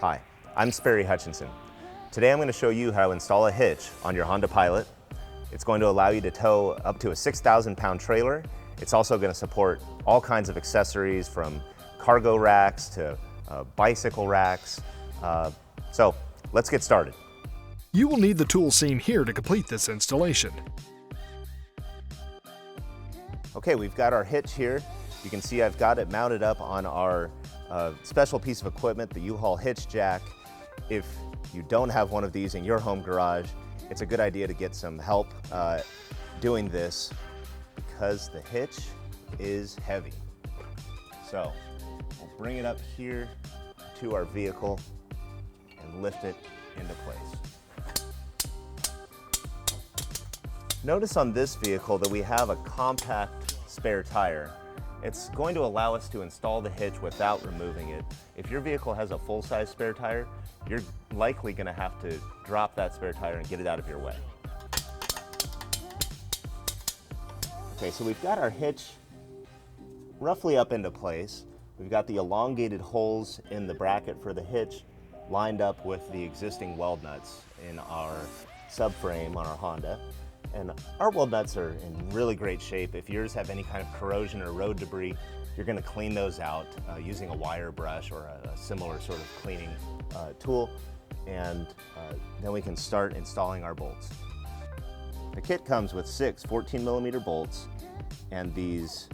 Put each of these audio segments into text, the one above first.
Hi, I'm Sperry Hutchinson. Today I'm going to show you how to install a hitch on your Honda Pilot. It's going to allow you to tow up to a 6,000 pound trailer. It's also going to support all kinds of accessories from cargo racks to bicycle racks. So let's get started. You will need the tools seen here to complete this installation. Okay, we've got our hitch here. You can see I've got it mounted up on our special piece of equipment, the U-Haul hitch jack. If you don't have one of these in your home garage, it's a good idea to get some help doing this because the hitch is heavy. So we'll bring it up here to our vehicle and lift it into place. Notice on this vehicle that we have a compact spare tire. It's going to allow us to install the hitch without removing it. If your vehicle has a full-size spare tire, you're likely going to have to drop that spare tire and get it out of your way. Okay, so we've got our hitch roughly up into place. We've got the elongated holes in the bracket for the hitch lined up with the existing weld nuts in our subframe on our Honda. And our weld nuts are in really great shape. If yours have any kind of corrosion or road debris, you're going to clean those out using a wire brush or a similar sort of cleaning tool. And then we can start installing our bolts. The kit comes with 6 14mm bolts and these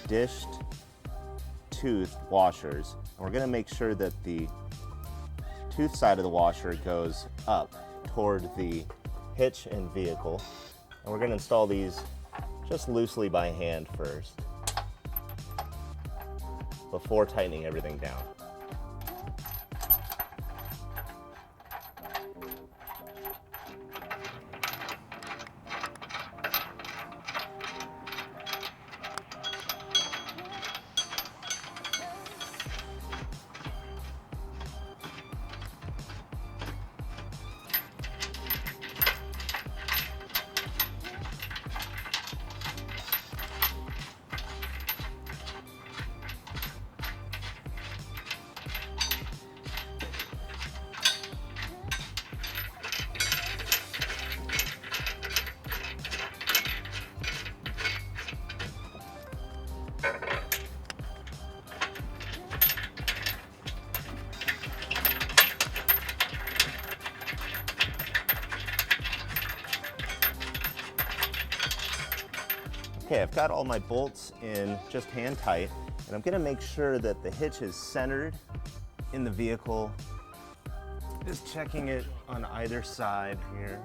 dished tooth washers. And we're going to make sure that the tooth side of the washer goes up toward the hitch and vehicle. And we're going to install these just loosely by hand first before tightening everything down. Okay, I've got all my bolts in just hand tight, and I'm going to make sure that the hitch is centered in the vehicle. Just checking it on either side here,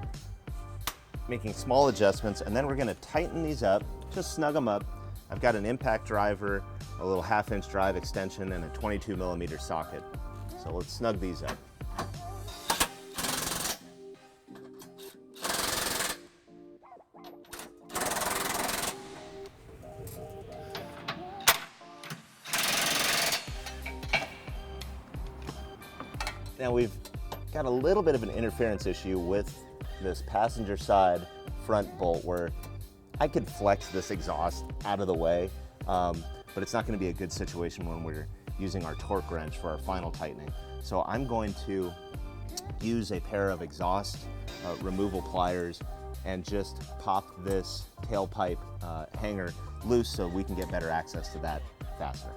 making small adjustments, and then we're going to tighten these up, just snug them up. I've got an impact driver, a little 1/2-inch drive extension, and a 22mm socket. So let's snug these up. Now we've got a little bit of an interference issue with this passenger side front bolt where I could flex this exhaust out of the way, but it's not going to be a good situation when we're using our torque wrench for our final tightening. So I'm going to use a pair of exhaust removal pliers and just pop this tailpipe hanger loose so we can get better access to that faster.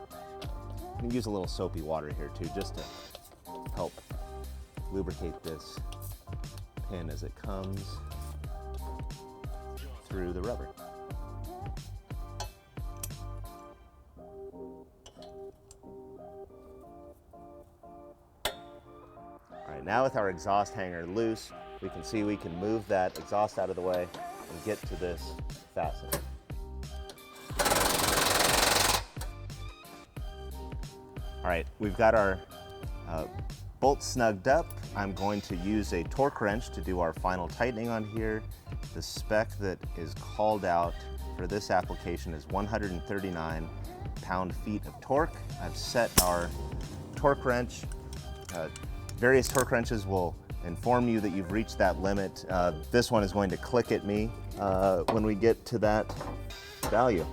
I'm going to use a little soapy water here too, just to help lubricate this pin as it comes through the rubber. All right, now with our exhaust hanger loose, we can see we can move that exhaust out of the way and get to this fastener. All right, we've got our bolts snugged up. I'm going to use a torque wrench to do our final tightening on here. The spec that is called out for this application is 139 pound-feet of torque. I've set our torque wrench. Various torque wrenches will inform you that you've reached that limit. This one is going to click at me when we get to that value.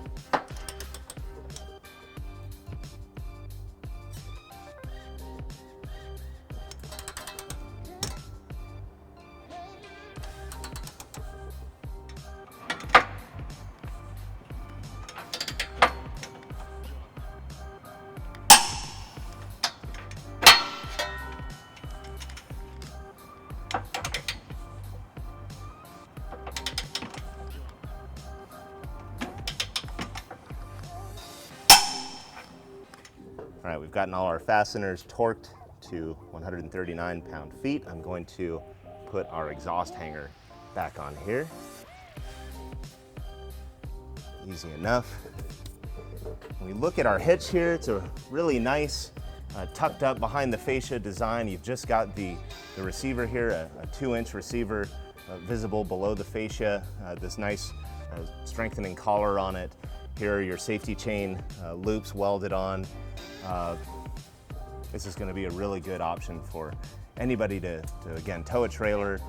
All right, we've gotten all our fasteners torqued to 139 pound-feet. I'm going to put our exhaust hanger back on here. Easy enough. When we look at our hitch here, it's a really nice tucked up behind the fascia design. You've just got the receiver here, a 2-inch receiver visible below the fascia, this nice strengthening collar on it. Here are your safety chain loops welded on. This is going to be a really good option for anybody to again, tow a trailer,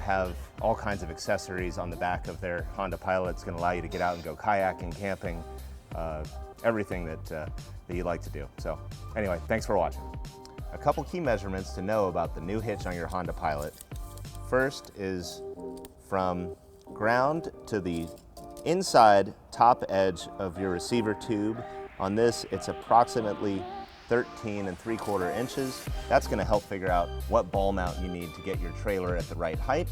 have all kinds of accessories on the back of their Honda Pilot. It's going to allow you to get out and go kayaking, camping, everything that you like to do. So anyway, thanks for watching. A couple key measurements to know about the new hitch on your Honda Pilot. First is from ground to the inside top edge of your receiver tube. On this, it's approximately 13 3/4 inches. That's going to help figure out what ball mount you need to get your trailer at the right height.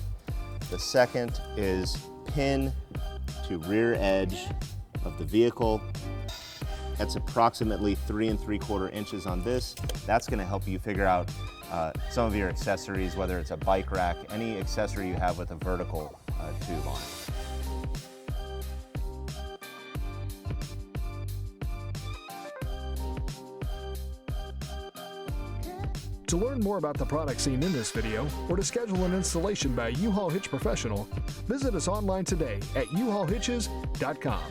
The second is pin to rear edge of the vehicle. That's approximately 3 3/4 inches on this. That's going to help you figure out some of your accessories, whether it's a bike rack, any accessory you have with a vertical tube on it. To learn more about the products seen in this video, or to schedule an installation by a U-Haul Hitch professional, visit us online today at uhaulhitches.com.